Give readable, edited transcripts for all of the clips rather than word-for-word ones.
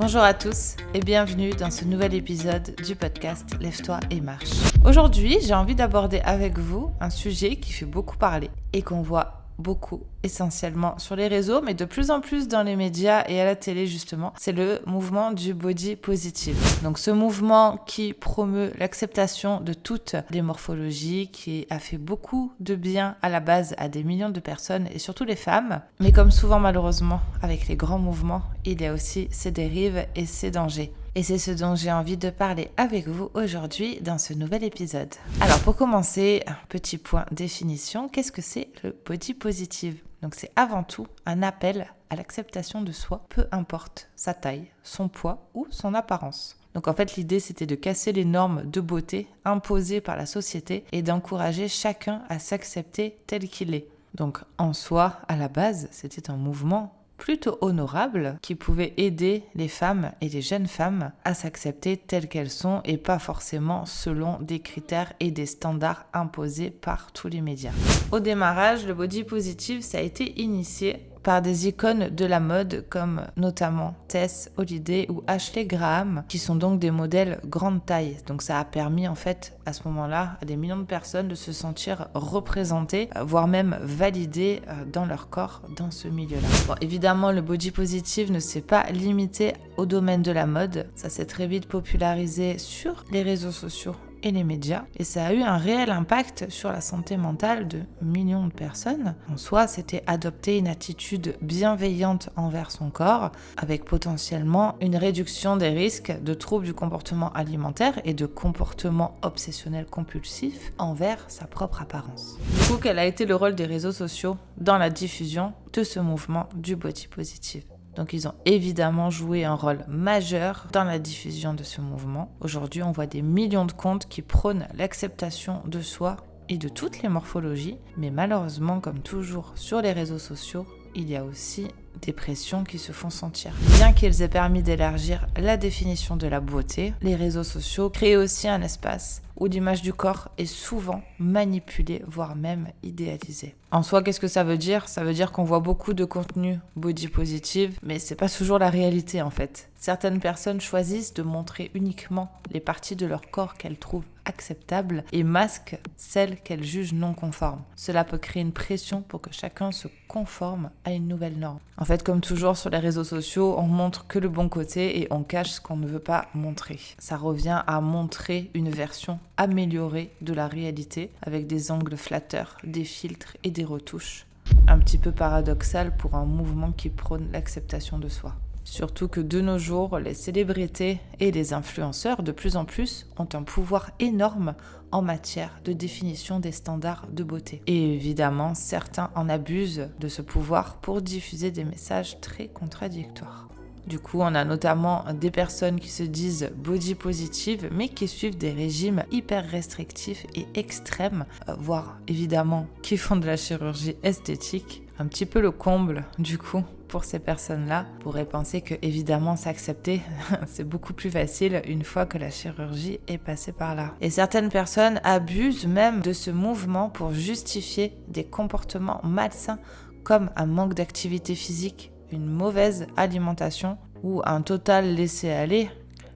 Bonjour à tous et bienvenue dans ce nouvel épisode du podcast Lève-toi et marche. Aujourd'hui, j'ai envie d'aborder avec vous un sujet qui fait beaucoup parler et qu'on voit beaucoup essentiellement sur les réseaux, mais de plus en plus dans les médias et à la télé justement, c'est le mouvement du body positive. Donc ce mouvement qui promeut l'acceptation de toutes les morphologies, qui a fait beaucoup de bien à la base à des millions de personnes et surtout les femmes. Mais comme souvent malheureusement avec les grands mouvements, il y a aussi ses dérives et ses dangers. Et c'est ce dont j'ai envie de parler avec vous aujourd'hui dans ce nouvel épisode. Alors pour commencer, un petit point définition, qu'est-ce que c'est le body positive ? Donc c'est avant tout un appel à l'acceptation de soi, peu importe sa taille, son poids ou son apparence. Donc en fait l'idée c'était de casser les normes de beauté imposées par la société et d'encourager chacun à s'accepter tel qu'il est. Donc en soi, à la base, c'était un mouvement plutôt honorable qui pouvait aider les femmes et les jeunes femmes à s'accepter telles qu'elles sont et pas forcément selon des critères et des standards imposés par tous les médias. Au démarrage, le body positive, ça a été initié par des icônes de la mode comme notamment Tess Holliday ou Ashley Graham, qui sont donc des modèles grande taille. Donc ça a permis en fait à ce moment-là à des millions de personnes de se sentir représentées, voire même validées dans leur corps dans ce milieu-là. Bon, évidemment, le body positive ne s'est pas limité au domaine de la mode. Ça s'est très vite popularisé sur les réseaux sociaux et les médias, et ça a eu un réel impact sur la santé mentale de millions de personnes. En soi, c'était adopter une attitude bienveillante envers son corps, avec potentiellement une réduction des risques de troubles du comportement alimentaire et de comportements obsessionnels compulsifs envers sa propre apparence. Du coup, quel a été le rôle des réseaux sociaux dans la diffusion de ce mouvement du body positive ? Donc ils ont évidemment joué un rôle majeur dans la diffusion de ce mouvement. Aujourd'hui, on voit des millions de comptes qui prônent l'acceptation de soi et de toutes les morphologies. Mais malheureusement, comme toujours sur les réseaux sociaux, il y a aussi des pressions qui se font sentir. Bien qu'ils aient permis d'élargir la définition de la beauté, les réseaux sociaux créent aussi un espace où l'image du corps est souvent manipulée, voire même idéalisée. En soi, qu'est-ce que ça veut dire ? Ça veut dire qu'on voit beaucoup de contenu body positive, mais c'est pas toujours la réalité en fait. Certaines personnes choisissent de montrer uniquement les parties de leur corps qu'elles trouvent acceptables et masquent celles qu'elles jugent non conformes. Cela peut créer une pression pour que chacun se conforme à une nouvelle norme. En fait, comme toujours sur les réseaux sociaux, on montre que le bon côté et on cache ce qu'on ne veut pas montrer. Ça revient à montrer une version améliorée de la réalité avec des angles flatteurs, des filtres et des retouches. Un petit peu paradoxal pour un mouvement qui prône l'acceptation de soi. Surtout que de nos jours, les célébrités et les influenceurs, de plus en plus, ont un pouvoir énorme en matière de définition des standards de beauté. Et évidemment, certains en abusent de ce pouvoir pour diffuser des messages très contradictoires. Du coup, on a notamment des personnes qui se disent body positive, mais qui suivent des régimes hyper restrictifs et extrêmes, voire évidemment qui font de la chirurgie esthétique. Un petit peu le comble, du coup, pour ces personnes-là. On pourrait penser que, évidemment, s'accepter, c'est beaucoup plus facile une fois que la chirurgie est passée par là. Et certaines personnes abusent même de ce mouvement pour justifier des comportements malsains comme un manque d'activité physique, une mauvaise alimentation ou un total laisser-aller.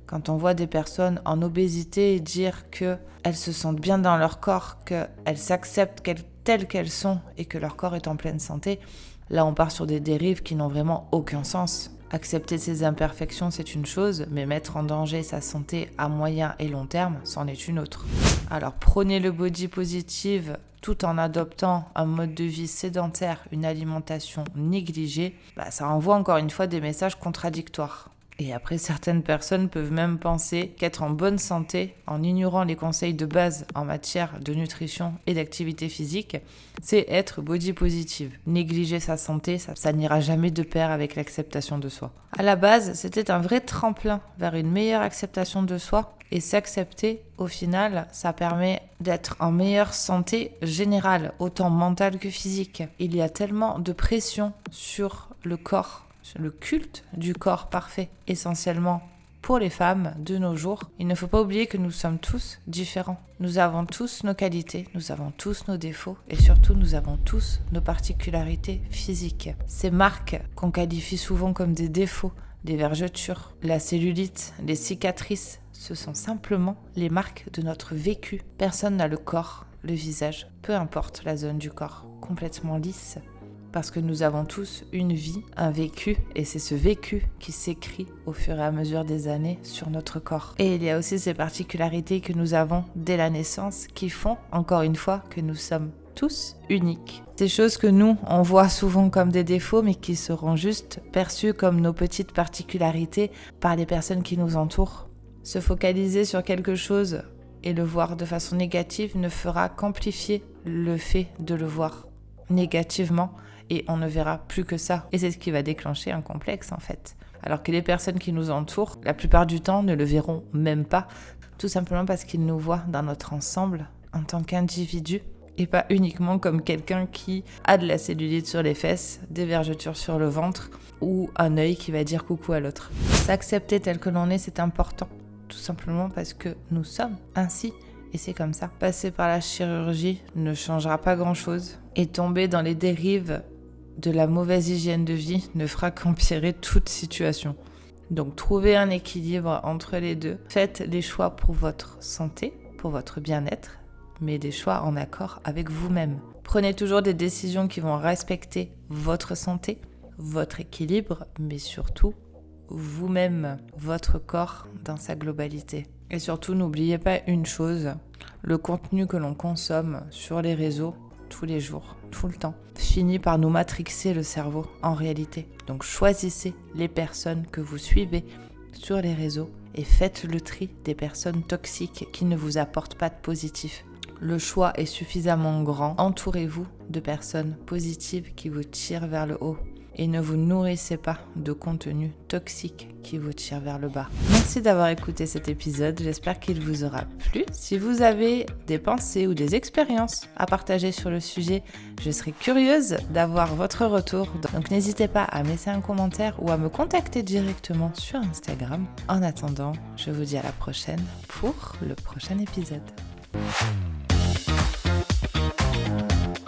Quand on voit des personnes en obésité dire qu'elles se sentent bien dans leur corps, qu'elles s'acceptent telles qu'elles sont et que leur corps est en pleine santé, là on part sur des dérives qui n'ont vraiment aucun sens. Accepter ses imperfections, c'est une chose, mais mettre en danger sa santé à moyen et long terme, c'en est une autre. Alors prôner le body positive tout en adoptant un mode de vie sédentaire, une alimentation négligée, ça envoie encore une fois des messages contradictoires. Et après, certaines personnes peuvent même penser qu'être en bonne santé, en ignorant les conseils de base en matière de nutrition et d'activité physique, c'est être body positive. Négliger sa santé, ça n'ira jamais de pair avec l'acceptation de soi. À la base, c'était un vrai tremplin vers une meilleure acceptation de soi. Et s'accepter, au final, ça permet d'être en meilleure santé générale, autant mentale que physique. Il y a tellement de pression sur le corps, le culte du corps parfait, essentiellement pour les femmes de nos jours. Il ne faut pas oublier que nous sommes tous différents. Nous avons tous nos qualités, nous avons tous nos défauts et surtout nous avons tous nos particularités physiques. Ces marques qu'on qualifie souvent comme des défauts les vergetures, la cellulite, les cicatrices, ce sont simplement les marques de notre vécu. Personne n'a le corps, le visage, peu importe la zone du corps, complètement lisse. Parce que nous avons tous une vie, un vécu, et c'est ce vécu qui s'écrit au fur et à mesure des années sur notre corps. Et il y a aussi ces particularités que nous avons dès la naissance qui font, encore une fois, que nous sommes tous uniques. Ces choses que nous, on voit souvent comme des défauts, mais qui seront juste perçues comme nos petites particularités par les personnes qui nous entourent. Se focaliser sur quelque chose et le voir de façon négative ne fera qu'amplifier le fait de le voir négativement et on ne verra plus que ça. Et c'est ce qui va déclencher un complexe en fait. Alors que les personnes qui nous entourent, la plupart du temps, ne le verront même pas, tout simplement parce qu'ils nous voient dans notre ensemble en tant qu'individu et pas uniquement comme quelqu'un qui a de la cellulite sur les fesses, des vergetures sur le ventre ou un œil qui va dire coucou à l'autre. S'accepter tel que l'on est, c'est important, tout simplement parce que nous sommes ainsi. Et c'est comme ça. Passer par la chirurgie ne changera pas grand-chose. Et tomber dans les dérives de la mauvaise hygiène de vie ne fera qu'empirer toute situation. Donc trouvez un équilibre entre les deux. Faites les choix pour votre santé, pour votre bien-être, mais des choix en accord avec vous-même. Prenez toujours des décisions qui vont respecter votre santé, votre équilibre, mais surtout vous-même, votre corps dans sa globalité. Et surtout, n'oubliez pas une chose, le contenu que l'on consomme sur les réseaux, tous les jours, tout le temps, finit par nous matrixer le cerveau en réalité. Donc choisissez les personnes que vous suivez sur les réseaux et faites le tri des personnes toxiques qui ne vous apportent pas de positif. Le choix est suffisamment grand, entourez-vous de personnes positives qui vous tirent vers le haut. Et ne vous nourrissez pas de contenu toxique qui vous tire vers le bas. Merci d'avoir écouté cet épisode, j'espère qu'il vous aura plu. Si vous avez des pensées ou des expériences à partager sur le sujet, je serai curieuse d'avoir votre retour. Donc n'hésitez pas à me laisser un commentaire ou à me contacter directement sur Instagram. En attendant, je vous dis à la prochaine pour le prochain épisode.